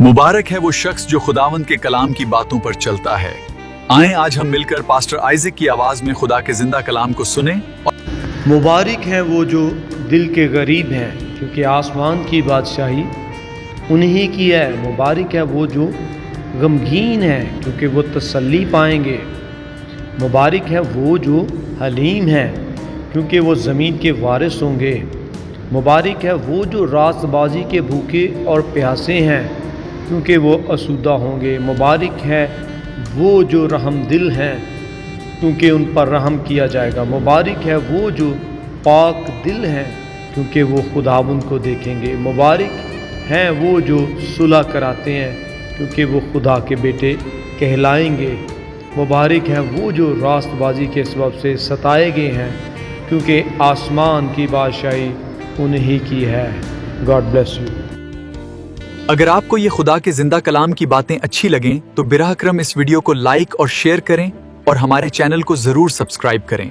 मुबारक है वो शख्स जो खुदावंद के कलाम की बातों पर चलता है। आए आज हम मिलकर पास्टर आइजक की आवाज में खुदा के जिंदा कलाम को सुने। मुबारक हैं वो जो दिल के गरीब हैं, क्योंकि आसमान की बादशाही उन्हीं की है। मुबारक है वो जो गमगीन हैं, क्योंकि वो तसल्ली पाएंगे। मुबारक है वो जो हलीम हैं, क्योंकि वो ज़मीन के वारिस होंगे। मुबारक है वो जो रास्तबाजी के भूखे और प्यासे हैं, क्योंकि वो आसूदा होंगे। मुबारक है वो जो रहम दिल हैं, क्योंकि उन पर रहम किया जाएगा। मुबारक है वो जो पाक दिल हैं, क्योंकि वो खुदावंद को देखेंगे। मुबारक हैं वो जो सुलह कराते हैं, क्योंकि वो खुदा के बेटे कहलाएंगे। मुबारक हैं वो जो रास्तबाजी के सबब से सताए गए हैं, क्योंकि आसमान की बादशाही उन्हीं की है। God bless you. अगर आपको ये खुदा के जिंदा कलाम की बातें अच्छी लगें तो बिराह करम इस वीडियो को लाइक और शेयर करें और हमारे चैनल को जरूर सब्सक्राइब करें।